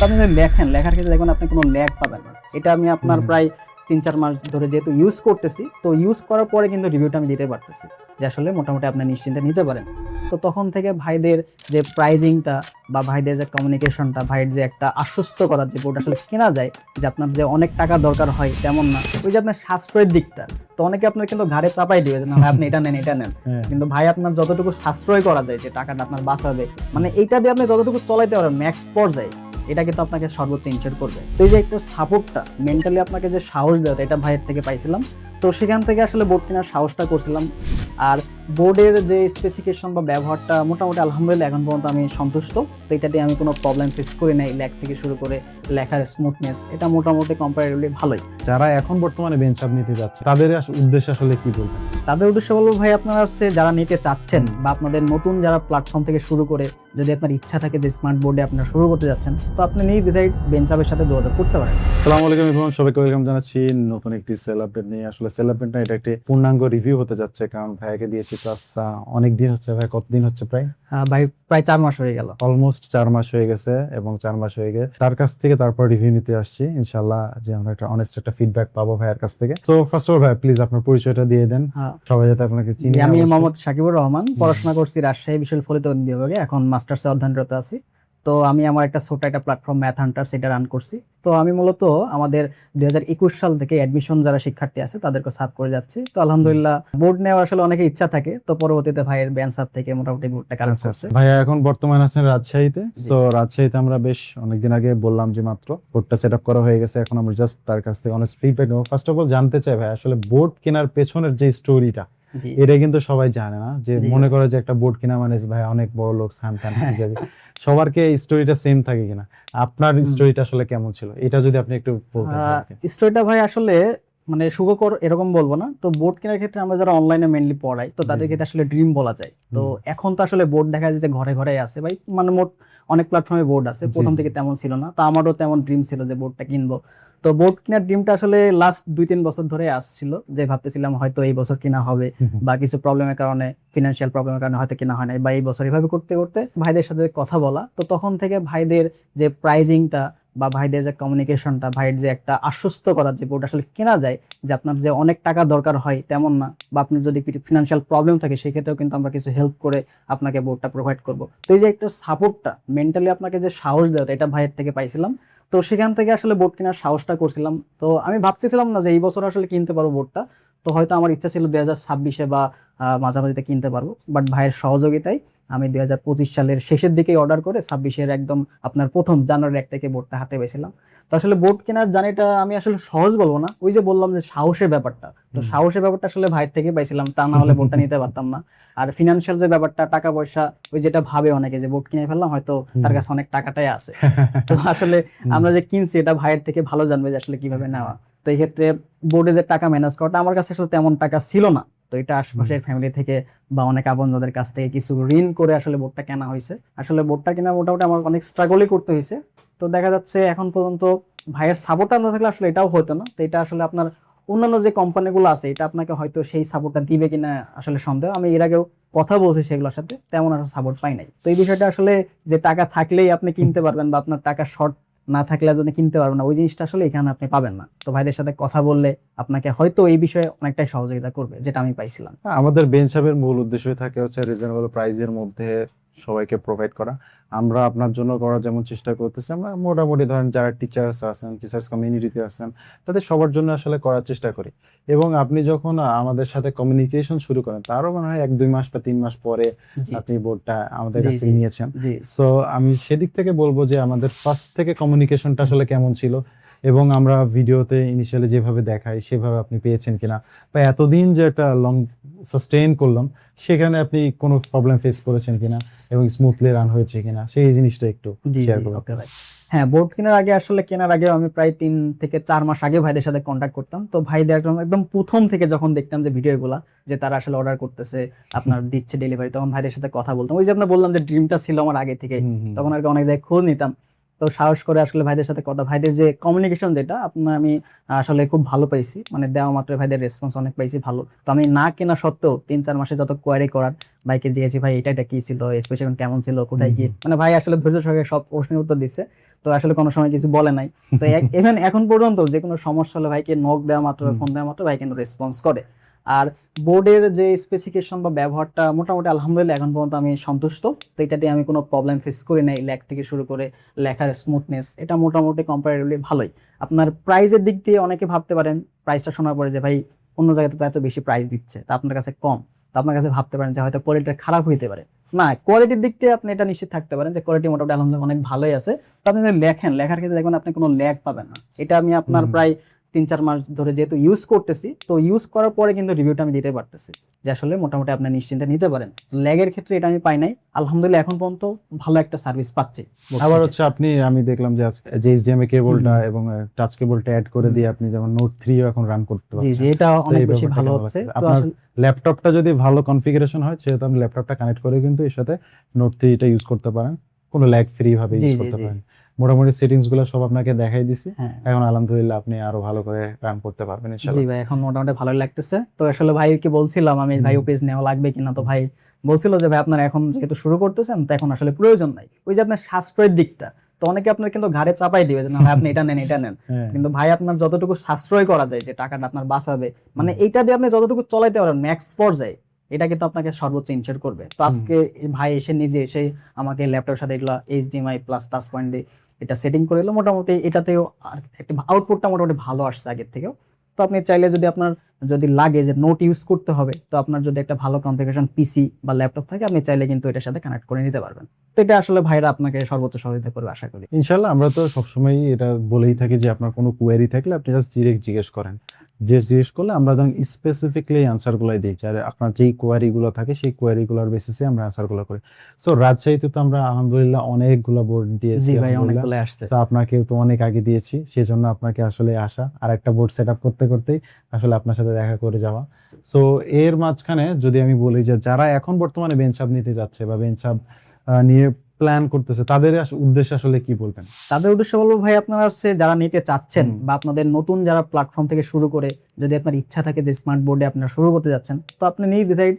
আপনি যদি লেখার ক্ষেত্রে দেখবেন আপনি কোনো ল্যাগ পাবেন না। এটা আমি আপনার প্রায় 3-4 মাস ধরে যেহেতু ইউজ করতেছি, তো ইউজ করার পরে কিন্তু রিভিউটা আমি দিতে পারতেছি যে আসলে মোটামুটি আপনি নিশ্চিন্তে নিতে পারেন। তো তখন থেকে ভাইদের যে প্রাইজিংটা বা ভাইদের যে কমিউনিকেশনটা, ভাইয়ের যে একটা আশ্বস্ত করার যে বোর্ড আসলে কেনা যায়, যে আপনার যে অনেক টাকা দরকার হয় তেমন না, ওই যে আপনার সাশ্রয়ের দিকটা। তো অনেকে আপনার কিন্তু ঘাড়ে চাপাই দিবে যে না ভাই আপনি এটা নেন এটা নেন, কিন্তু ভাই আপনার যতটুকু সাশ্রয় করা যায় যে টাকাটা আপনার বাঁচাবে, মানে এইটা দিয়ে আপনি যতটুকু চলাইতে পারেন ম্যাক্স পর্যায়ে, এটা কিন্তু আপনাকে সর্বোচ্চ ইনশিওর করবে। তো এই যে একটা সাপোর্টটা মেন্টালি আপনাকে যে সাহস দেওয়া, এটা ভাইয়ের থেকে পাইছিলাম। তো সেখান থেকে আসলে বোর্ড কেনার সাহসটা করছিলাম। আর বোর্ডের যে স্পেসিফিকেশন বা ব্যবহারটা মোটামুটি আলহামদুলিল্লাহ এখন পর্যন্ত আমি সন্তুষ্ট। তো এটা দিয়ে আমি কোনো প্রবলেম ফেস করি নাই, লেখ থেকে শুরু করে লেখার স্মুথনেস এটা মোটামুটি কম্পারেটিভলি ভালোই। যারা এখন বর্তমানে বেঞ্চ আপ নিতে যাচ্ছে তাদের উদ্দেশ্যে আসলে কি বলবেন? তাদের উদ্দেশ্যে বলবো ভাই, আপনারা হচ্ছে যারা নিতে চাচ্ছেন বা আপনাদের নতুন যারা প্ল্যাটফর্ম থেকে শুরু করে যদি আপনার ইচ্ছা থাকে যে স্মার্ট বোর্ডে আপনারা শুরু করতে যাচ্ছেন, তো আপনি নির্দ্বিধায় বেঞ্চ আপের সাথে যোগাযোগ করতে পারেন। আসসালামু আলাইকুম এভরিওয়ান, সবাইকে ওয়েলকাম জানাচ্ছি নতুন একটি সেল আপডেট নিয়ে। আসলে সেল আপডেট না, এটা একটি পূর্ণাঙ্গ রিভিউ হতে যাচ্ছে, কারণ ভাইয়াকে দিয়েছি প্লাস অনেক দিন হচ্ছে। ভাই কতদিন হচ্ছে? ভাই প্রায় 4 মাস হয়ে গেল, অলমোস্ট 4 মাস হয়ে গেছে। এবং 4 মাস হয়ে গেছে তার কাছ থেকে তারপর রিভিউ নিতে আসছি ইনশাআল্লাহ, যে আমরা একটা অনেস্ট একটা ফিডব্যাক পাবো ভাইয়ের কাছ থেকে। সো ফার্স্ট অফ অল ভাই প্লিজ আপনার পরিচয়টা দিয়ে দেন, সবাই যাতে আপনাকে চিনে। আমি মোহাম্মদ শাকিবুর রহমান, পড়াশোনা করছি রাজশাহী বিশ্ববিদ্যালয় ফলিত বিভাগে, এখন মাস্টার্সে অধ্যয়নরত আছি। তো আমি আমার একটা ছোট একটা প্ল্যাটফর্ম ম্যাথ হান্টার সেটা রান করছি। তো আমি মূলত আমাদের 2021 সাল থেকে অ্যাডমিশন যারা শিক্ষার্থী আছে তাদেরকে সার্ভ করে যাচ্ছি। তো আলহামদুলিল্লাহ বোর্ড নেওয়ার আসলে অনেকে ইচ্ছা থাকে, তো পরবর্তীতে ভাইয়ের বেঞ্চ আপ থেকে মোটামুটি বোর্ডটা কালেক্ট করছে। ভাইয়া এখন বর্তমানে আছেন রাজশাহীতে। সো রাজশাহীতে আমরা বেশ অনেকদিন আগে বললাম যে মাত্র বোর্ডটা সেট আপ করা হয়ে গেছে। এখন আমরা জাস্ট তার কাছ থেকে অনেস্ট ফিডব্যাক নেবো। ফার্স্ট অফ অল জানতে চাই ভাই, আসলে বোর্ড কেনার পেছনের যে স্টোরিটা, এটা কিন্তু সবাই জানে না। যে মনে করে যে একটা বোর্ড কেনা মানে ভাই অনেক বড় লোক সান্তান হয়ে যাবে, সবারকে স্টোরিটা সেম থাকে কিনা? আপনার স্টোরিটা আসলে কেমন ছিল, এটা যদি আপনি একটু বলতেন। স্টোরিটা ভাই আসলে মানে সুখকর এরকম বলবো না। তো বোর্ড কেনার ক্ষেত্রে আমরা যারা অনলাইনে মেইনলি পড়াই, তো তাদের ক্ষেত্রে আসলে ড্রিম বলা যায়। তো এখন তো আসলে বোর্ড দেখা যায় যে ঘরে ঘরে আছে ভাই, মানে মোট অনেক প্ল্যাটফর্মে বোর্ড আছে। প্রথম থেকে তেমন ছিল না, তো আমারও তেমন ড্রিম ছিল যে বোর্ডটা কিনবো। তো বোর্ড কেনার ড্রিমটা আসলে লাস্ট 2-3 বছর ধরে আসছিল, যে ভাবতেছিলাম হয়তো এই বছর কিনা হবে, বা কিছু প্রবলেমের কারণে, ফিনান্সিয়াল প্রবলেমের কারণে হয়তো কিনা হয় নাই, বা এই বছর এভাবে করতে করতে ভাইদের সাথে কথা বলা। তো তখন থেকে ভাইদের যে প্রাইজিংটা বা ভাইদের যে কমিউনিকেশনটা, ভাইয়ের যে একটা আশ্বস্ত করার যে বোর্ড আসলে কেনা যায়, যে আপনার যে অনেক টাকা দরকার হয় তেমন না, বা আপনার যদি ফিনান্সিয়াল প্রবলেম থাকে সেই ক্ষেত্রেও কিন্তু আমরা কিছু হেল্প করে আপনাকে বোর্ডটা প্রোভাইড করব। তো এই যে একটা সাপোর্টটা মেন্টালি আপনাকে যে সাহস দেওয়া, এটা ভাইয়ের থেকে পাইছিলাম। তো সেখান থেকে আসলে বোর্ড কেনার সাহসটা করছিলাম। তো আমি ভাবছিলাম না যে এই বছর আসলে কিনতে পারবো বোর্ডটা। তো হয়তো আমার ইচ্ছা ছিল 2026-এ বা মাঝামাঝিতে কিনতে পারবো, বাট ভাইয়ের সহযোগিতায় আমি 2025 সালের শেষের দিকে অর্ডার করে 26-এর একদম আপনার প্রথম জানুয়ারি 1 থেকে বোর্ডটা হাতে পেয়েছিলাম। তো আসলে বোর্ড কেনার জার্নিটা আমি আসলে সহজ বলবো না, ওই যে বললাম যে সাহসের ব্যাপারটা, তো সাহসের ব্যাপারটা আসলে ভাইয়ের থেকে পাইছিলাম, তা না হলে বোর্ডটা নিতে পারতাম না। আর ফিনান্সিয়াল যে ব্যাপারটা, টাকা পয়সা, ওই যেটা ভাবে অনেকে যে বোর্ড কিনে ফেললাম হয়তো তার কাছে অনেক টাকাটাই আছে, তো আসলে আমরা যে কিনছি এটা ভাইয়ের থেকে ভালো জানবে যে আসলে কিভাবে নেওয়া। তো এই ক্ষেত্রে বোর্ডে যে টাকা ম্যানেজ করাটা, আমার কাছে আসলে তেমন টাকা ছিল না। তো এটা আশপাশের ফ্যামিলি থেকে বা অনেক আপনজনদের কাছ থেকে কিছু ঋণ করে আসলে বোর্ডটা কেনা হয়েছে। আসলে বোর্ডটা কেনা মোটামুটি আমার অনেক স্ট্রাগলই করতে হয়েছে। তো দেখা যাচ্ছে এখন পর্যন্ত ভাইয়ের সাপোর্টটা না থাকলে আসলে এটাও হতো না। তো এটা আসলে আপনার অন্যান্য যে কোম্পানিগুলো আছে, এটা আপনাকে হয়তো সেই সাপোর্টটা দিবে কিনা আসলে সন্দেহ। আমি এর আগেও কথা বলছি সেগুলোর সাথে, তেমন আর সাপোর্ট পাই নাই। তো এই বিষয়টা আসলে যে টাকা থাকলেই আপনি কিনতে পারবেন বা আপনার টাকা শর্ট না থাকলে আপনি কিনতে পারবেন না, ওই জিনিসটা আসলে এখানে আপনি পাবেন না। তো ভাইদের সাথে কথা বললে আপনাকে হয়তো এই বিষয়ে অনেকটাই সহযোগিতা করবে, যেটা আমি পাইছিলাম। আমাদের বেঞ্চ আপের মূল উদ্দেশ্যই থাকে হচ্ছে রিজনেবল প্রাইসের মধ্যে সবাইকে প্রোভাইড করা। আমরা আপনার জন্য করার যেমন চেষ্টা করতেছি, আমরা মোটামুটি ধরেন যারা টিচার্স আছেন, টিচার্স কমিউনিটিতে আছেন, তাদের সবার জন্য আসলে করার চেষ্টা করি। এবং আপনি যখন আমাদের সাথে কমিউনিকেশন শুরু করেন, তারও মনে হয় 1-2 মাস বা 3 মাস পরে আপনি বোর্ডটা আমাদের কাছ থেকে নিয়েছেন। সো আমি সেদিক থেকে বলবো যে আমাদের ফার্স্ট থেকে কমিউনিকেশনটা আসলে কেমন ছিল, এবং আমরা ভিডিওতে ইনিশিয়ালি যেভাবে দেখাই সেভাবে আপনি পেয়েছেন কিনা, বা এতদিন যে একটা লং সাস্টেইন করলাম সেখানে আপনি কোনো প্রবলেম ফেস করেছেন কিনা, এবং স্মুথলি রান হয়েছে কিনা, সেই জিনিসটা একটু শেয়ার করুন। হ্যাঁ, বোর্ড কেনার আগে আসলে কেনার আগে আমি প্রায় 3 থেকে 4 মাস আগে ভাইদের সাথে কন্ট্যাক্ট করতাম। তো ভাইদের একদম প্রথম থেকে যখন দেখতাম যে ভিডিওগুলা, যে তারা আসলে অর্ডার করতেছে, আপনার দিচ্ছে ডেলিভারি, তখন ভাইদের সাথে কথা বলতাম। ওই যে আপনার বললাম যে ড্রিমটা ছিল আমার আগে থেকে, তখন আর কি অনেক জায়গায় খোঁজ নিতাম। তো তো সাহস করে আসলে ভাইদের সাথে কথা, ভাইদের যে কমিউনিকেশন যেটা আপনার আমি আসলে খুব ভালো পাইছি, মানে দেওয়া মাত্র ভাইদের রেসপন্স অনেক পাইছি ভালো। তো আমি না কেনা সত্ত্বেও 3-4 মাসে যত কোয়ারি করার ভাইকে জিজ্ঞেসি, ভাই এটা কি ছিল, স্পেশাল কেমন ছিল, কোথায় কি, মানে ভাই আসলে ধৈর্য সহকারে সব প্রশ্নের উত্তর দিচ্ছে। তো আসলে কোনো সময় কিছু বলে নাই। তো ইভেন এখন পর্যন্ত যে কোনো সমস্যা হলে ভাইকে নক দেওয়া মাত্র, ফোন দেওয়া মাত্র ভাই কিন্তু রেসপন্স করে। আর বোর্ডের যে স্পেসিফিকেশন বা ব্যবহারটা মোটামুটি আলহামদুলিল্লাহ এখন পর্যন্ত আমি সন্তুষ্ট। তো এটাতে আমি কোনো প্রবলেম ফেস করি নাই, লেখ থেকে শুরু করে লেখার স্মুথনেস এটা মোটামুটি কম্পারেটিভলি ভালোই। আপনার প্রাইজের দিক দিয়ে অনেকে ভাবতে পারেন, প্রাইসটা শোনার পরে যে ভাই অন্য জায়গাতে তো এত বেশি প্রাইস দিচ্ছে, তা আপনার কাছে কম, তো আপনার কাছে ভাবতে পারেন যে হয়তো কোয়ালিটিটা খারাপ হইতে পারে। না, কোয়ালিটির দিক দিয়ে আপনি এটা নিশ্চিত থাকতে পারেন যে কোয়ালিটি মোটামুটি আলহামদুলিল্লাহ অনেক ভালোই আছে। তো আপনি যদি লেখার ক্ষেত্রে দেখবেন আপনি কোনো ল্যাগ পাবেন না। এটা আমি আপনার প্রায় 3-4 মাস ধরে যেহেতু ইউজ করতেছি, তো ইউজ করার পরে কিন্তু রিভিউটা আমি দিতে পারতেছি যে আসলে মোটামুটি আপনি নিশ্চিন্তে নিতে পারেন। ল্যাগের ক্ষেত্রে এটা আমি পাই নাই, আলহামদুলিল্লাহ এখন পর্যন্ত ভালো একটা সার্ভিস পাচ্ছি। আবার হচ্ছে আপনি, আমি দেখলাম যে যে এইচডিএমআই কেবলটা এবং টাচ কেবলটা অ্যাড করে দিয়ে আপনি যেমন নোট 3 এখন রান করতে জি পারছেন। জি, এটা So, অনেক এই বেশি ব্যাপারটা ভালো কেমন হচ্ছে। লাগছে? তো আপনার আসলে ল্যাপটপটা যদি ভালো কনফিগারেশন হয় সেহেতু আপনি ল্যাপটপটা কানেক্ট করে কিন্তু এর সাথে নোট 3টা ইউজ করতে পারেন, কোনো ল্যাগ ফ্রি ভাবে জি ইউজ জি করতে জি পারেন। মোটামুটি সেটিংস গুলো সব আপনাকে দেখাই দিছি, হ্যাঁ এখন আলহামদুলিল্লাহ আপনি আরো ভালো করে রান করতে পারবেন জি ইনশাআল্লাহ। ভাই, এখন মোটামুটি ভালোই লাগতেছে। তো আসলে ভাইকে বলছিলাম আমি, ভাই পেজ নেওয়া লাগবে কিনা, তো ভাই বলছিল যে ভাই আপনার এখন যেহেতু শুরু করতেছেন তো এখন আসলে প্রয়োজন নাই। ওই যে আপনার সাশ্রয়ের দিকটা, তো অনেকে আপনার কিন্তু ঘাড়ে চাপাই দিবে যে না ভাই আপনি এটা নেন এটা নেন, হ্যাঁ। কিন্তু ভাই আপনার যতটুকু সাশ্রয় করা যায়, যে টাকাটা আপনার বাঁচাবে, মানে এইটা দিয়ে আপনি যতটুকু চলাইতে পারেন ম্যাক্স পর্যায়ে, এটা কিন্তু আপনাকে সর্বোচ্চ ইনশিওর করবে। তো আজকে ভাই এসে নিজে এসে আমাকে ল্যাপটপের সাথে এগুলো এইচডিএমআই প্লাস টাচ পয়েন্ট দিয়ে এটা সেটিং করে এলো, মোটামুটি এটাতেও একটা আউটপুটটা মোটামুটি ভালো আসছে আগের থেকেও। তো আপনি চাইলে যদি আপনার যদি লাগে যে নোট ইউজ করতে হবে, তো আপনার যদি একটা ভালো কনফিগারেশন পিসি বা ল্যাপটপ থাকে আপনি চাইলে কিন্তু এটার সাথে কানেক্ট করে নিতে পারবেন। তো এটা আসলে ভাইরা আপনাকে সর্বোচ্চ সহযোগিতা করবে আশা করি। ইনশাল্লাহ, আমরা তো সবসময় এটা বলেই থাকি যে আপনার কোনো কোয়েরি থাকলে আপনি জাস্ট ডিরেক্ট জিজ্ঞেস করেন, যে জিজ্ঞেস করলে আমরা যখন স্পেসিফিকলি অ্যান্সারগুলোই দিই, আর আপনার যেই কোয়ারিগুলো থাকে সেই কোয়ারিগুলোর বেসিসে আমরা অ্যান্সারগুলো করি। সো রাজশাহীতে তো আমরা আলহামদুলিল্লাহ অনেকগুলো বোর্ড দিয়েছি, জি ভাই, আলহামদুলিল্লাহ। অনেকগুলো আসছে। So, আপনাকে তো অনেক আগে দিয়েছি, সেই জন্য আপনাকে আসলে আসা আর একটা বোর্ড সেট আপ করতে করতেই আসলে আপনার সাথে দেখা করে যাওয়া। সো এর মাঝখানে যদি আমি বলি যে যারা এখন বর্তমানে বেঞ্চ আপ নিতে যাচ্ছে বা বেঞ্চ আপ নিয়ে প্ল্যান করতেছে, তাদের উদ্দেশ্যে আসলে কি বলবেন? তাদের উদ্দেশ্য বলবো ভাই, আপনারা হচ্ছে যারা নিতে চাচ্ছেন বা আপনাদের নতুন যারা প্ল্যাটফর্ম থেকে শুরু করে যদি আপনার ইচ্ছা থাকে যে স্মার্ট বোর্ডে আপনারা শুরু করতে যাচ্ছেন, তো আপনি নির্দ্বিধায়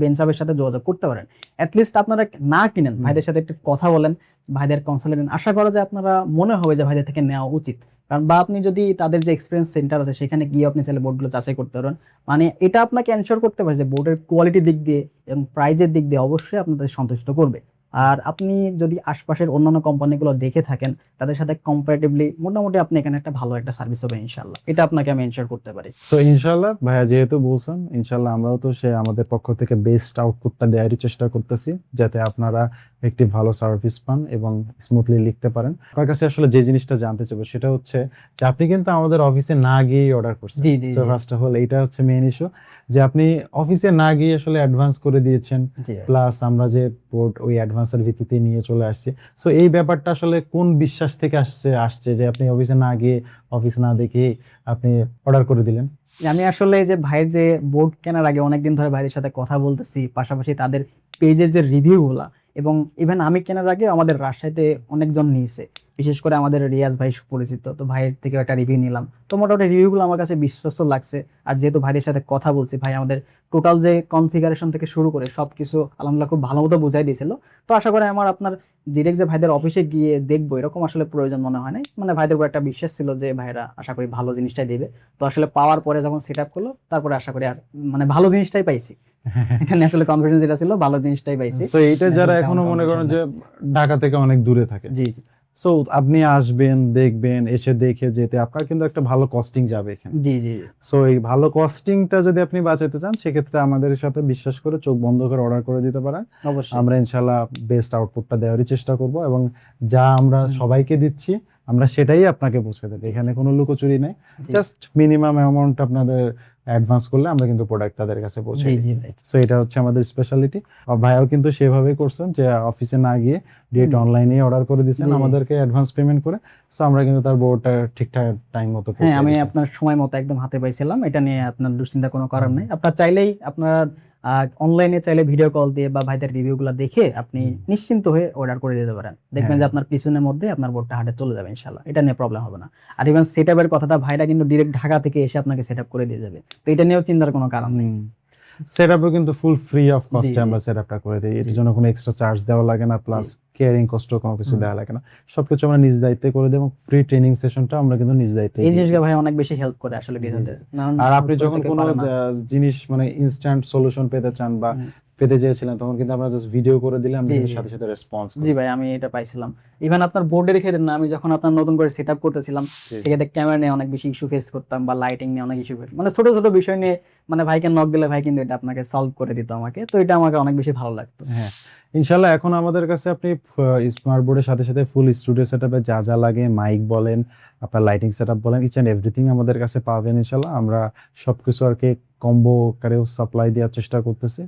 বেনসাবের সাথে যোগাযোগ করতে পারেন। অ্যাটলিস্ট আপনারা না কিনেন, ভাইদের সাথে একটু কথা বলেন, ভাইদের কনসালটেন্ট, আশা করা যায় আপনারা মনে হবে যে ভাইদের থেকে নেওয়া উচিত। কারণ বা আপনি যদি তাদের যে এক্সপিরিয়েন্স সেন্টার আছে সেখানে গিয়ে আপনি চাইলে বোর্ডগুলো যাচাই করতে পারেন, মানে এটা আপনাকে এনশিওর করতে পারে যে বোর্ডের কোয়ালিটির দিক দিয়ে এবং প্রাইজের দিক দিয়ে অবশ্যই আপনাদের সন্তুষ্ট করবে। আর আপনি যদি আশপাশের অন্যান্য কোম্পানিগুলো দেখে থাকেন তাদের সাথে কম্পারেটিভলি মোটামুটি আপনি এখানে একটা ভালো একটা সার্ভিস হবে ইনশাল্লাহ, এটা আপনাকে আমি এনশিওর করতে পারি। সো ইনশাল্লাহ ভাইয়া যেহেতু বলছেন, ইনশাল্লাহ আমরাও তো সে আমাদের পক্ষ থেকে বেস্ট আউটপুটটা দেওয়ারই চেষ্টা করতেছি, যাতে আপনারা একটি ভালো সার্ভিস পান এবং স্মুথলি লিখতে পারেন। আপনার কাছে আসলে যে জিনিসটা জানতে চাইবো সেটা হচ্ছে যে আপনি কিন্তু আমাদের অফিসে না গিয়ে অর্ডার করছেন। জি জি সো ফার্স্ট অফ অল এইটা হচ্ছে মেইন ইস্যু, যে আপনি অফিসে না গিয়ে আসলে অ্যাডভান্স করে দিয়েছেন, জি প্লাস আমরা যে বোর্ড ওই অ্যাডভান্সের ভিত্তিতে নিয়ে চলে আসছি। সো এই ব্যাপারটা আসলে কোন বিশ্বাস থেকে আসছে যে আপনি অফিসে না গিয়ে, অফিস না দেখে আপনি অর্ডার করে দিলেন? আমি আসলে যে ভাইয়ের যে বোর্ড কেনার আগে অনেকদিন ধরে ভাইয়ের সাথে কথা বলতেছি, পাশাপাশি তাদের পেজের যে রিভিউগুলা, এবং ইভেন আমি কেনার আগে আমাদের রাজশাহীতে অনেকজন নিয়েছে, বিশেষ করে আমাদের রিয়াজ ভাই পরিচিত, তো ভাইয়ের থেকে একটা রিভিউ নিলাম। তো মোটামুটি রিভিউগুলো আমার কাছে বিশ্বস্ত লাগছে। আর যেহেতু ভাইদের সাথে কথা বলছি, ভাই আমাদের টোটাল যে কনফিগারেশন থেকে শুরু করে সবকিছু আলহামদুলিল্লাহ খুব ভালো মতো বুঝাই দিয়েছিল। তো আশা করি আমার আপনার ডিরেক্ট যে ভাইদের অফিসে গিয়ে দেখবো এরকম আসলে প্রয়োজন মনে হয় নাই, মানে ভাইদের উপর একটা বিশ্বাস ছিল যে ভাইরা আশা করি ভালো জিনিসটাই দেবে। তো আসলে পাওয়ার পরে যখন সেট আপ করলো তারপরে আশা করি আর মানে ভালো জিনিসটাই পাইছি, এখানে আসলে কনফিডেন্স যেটা ছিল ভালো জিনিসটাই পাইছি। সো এইটা যারা এখনো মনে করেন যে ঢাকা থেকে অনেক দূরে থাকে, জি জি সো আপনি আসবেন, দেখবেন, এসে দেখে যেতে আপনার কিন্তু একটা ভালো কস্টিং যাবে এখানে। জি জি সো এই ভালো কস্টিংটা যদি আপনি বাঁচাতে চান সেক্ষেত্রে আমাদের সাথে বিশ্বাস করে চোখ বন্ধ করে অর্ডার করে দিতে পারেন। অবশ্যই। আমরা ইনশাল্লাহ বেস্ট আউটপুটটা দেওয়ারই চেষ্টা করব, এবং যা আমরা সবাইকে দিচ্ছি আমরা সেটাই আপনাকে পৌঁছে দেবো। এখানে কোনো লুকোচুরি নেই, জাস্ট মিনিমাম অ্যামাউন্ট আপনাদের অ্যাডভান্স করলে আমরা কিন্তু প্রোডাক্ট তাদের কাছে পৌঁছে জি দিই। জি ভাই। সো এটা হচ্ছে আমাদের স্পেশালিটি। ভাইয়াও কিন্তু সেভাবেই করছেন যে অফিসে না গিয়ে ডিরেক্ট অনলাইনে অর্ডার করে দিয়েছেন জি। আমাদেরকে অ্যাডভান্স পেমেন্ট করে। সো আমরা কিন্তু তার বোর্ডটা ঠিকঠাক টাইম মতো হ্যাঁ, পৌঁছে আমি দিয়েছি। আপনার সময় মতো একদম হাতে পাইছিলাম, এটা নিয়ে আপনার দুশ্চিন্তা কোনো কারণ নেই। আপনার চাইলেই আপনার অনলাইনে চাইলে ভিডিও কল দিয়ে বা ভাইদের রিভিউগুলো দেখে আপনি নিশ্চিন্ত হয়ে অর্ডার করে দিতে পারেন, দেখবেন যে আপনার পিছনের মধ্যে আপনার বোর্ডটা হাটে চলে যাবে ইনশাল্লাহ, এটা নিয়ে প্রবলেম হবে না। আর ইভেন সেটআপের কথাটা ভাইরা কিন্তু ডিরেক্ট ঢাকা থেকে এসে আপনাকে সেটআপ করে দিয়ে যাবে, তো এটা নিয়েও চিন্তার কোনো কারণ নেই। সেটআপও কিন্তু ফুল ফ্রি অফ কস্টে জি, আমরা সেটআপটা করে দিই, এর জন্য কোনো এক্সট্রা চার্জ দেওয়া লাগে না, প্লাস কেয়ারিং কষ্ট কোনো কিছু দেওয়া লাগে না, সবকিছু আমরা নিজ দায়িত্বে করে দিই এবং ফ্রি ট্রেনিং সেশনটা আমরা কিন্তু নিজ দায়িত্বে এই দিই। জিনিসটা ভাই অনেক বেশি হেল্প করে আসলে ডিজাইনদের। আর আপনি যখন কোনো জিনিস মানে ইনস্ট্যান্ট সলিউশন পেতে চান বা পেতে চেয়েছিলেন, তখন কিন্তু আমরা জাস্ট ভিডিও করে দিলে আমরা কিন্তু সাথে সাথে রেসপন্স জি ভাই, আমি এটা পাইছিলাম। ইভেন আপনার বোর্ডের ক্ষেত্রে না, আমি যখন আপনার নতুন করে সেটআপ করতেছিলাম সেক্ষেত্রে ক্যামেরা নিয়ে অনেক বেশি ইস্যু ফেস করতাম বা লাইটিং নিয়ে অনেক ইস্যু, মানে ছোট ছোট বিষয় নিয়ে মানে ভাইকে নক দিলে ভাই কিন্তু এটা আপনাকে সলভ করে দিত আমাকে, তো এটা আমাকে অনেক বেশি ভালো লাগতো। হ্যাঁ, ইনশাল্লাহ এখন আমাদের কাছে আপনি স্মার্ট বোর্ডের সাথে সাথে ফুল স্টুডিও সেটআপে যা যা লাগে, মাইক বলেন, আপনার লাইটিং সেটআপ বলেন, ইচ অ্যান্ড এভরিথিং আমাদের কাছে পাবেন ইনশাল্লাহ। আমরা সবকিছু আর কি কম্বো কারেও সাপ্লাই দেওয়ার চেষ্টা করতেছি।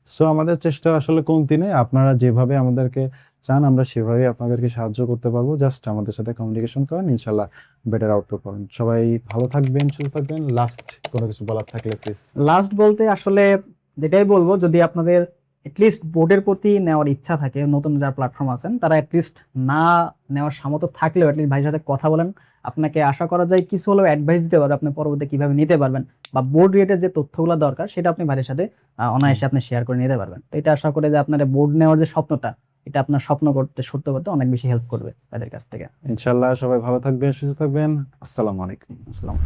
সো আমাদের চেষ্টা আসলে কমতি নেই, আপনারা যেভাবে আমাদেরকে চান আমরা সেভাবেই আপনাদেরকে সাহায্য করতে পারবো, জাস্ট আমাদের সাথে কমিউনিকেশন করেন, ইনশাল্লাহ বেটার আউটপুট পাবেন। সবাই ভালো থাকবেন, সুস্থ থাকবেন। লাস্ট কোনো কিছু বলার থাকলে প্লিজ। লাস্ট বলতে আসলে যেটাই বলবো, যদি আপনাদের এটলিস্ট বোর্ডের প্রতি নেওয়ার ইচ্ছা থাকে, নতুন যারা প্ল্যাটফর্ম আছেন তারা এটলিস্ট না নেওয়ার সামর্থ্য থাকলেও এটলিস্ট ভাইয়ের সাথে কথা বলেন, আপনাকে আশা করা যায় কিছু হলেও অ্যাডভাইস দিতে পারবে আপনি পরবর্তী কিভাবে নিতে পারবেন, বা বোর্ড রিলেটেড যে তথ্যগুলো দরকার সেটা আপনি ভাইয়ের সাথে অনায়াসে আপনি শেয়ার করে নিতে পারবেন। তো এটা আশা করে যে আপনার বোর্ড নেওয়ার যে স্বপ্নটা, এটা আপনার স্বপ্ন করতে সত্য করতে অনেক বেশি হেল্প করবে তাদের কাছ থেকে। ইনশাল্লাহ সবাই ভালো থাকবেন, সুস্থ থাকবেন। আসসালামু আলাইকুম। আসসালাম।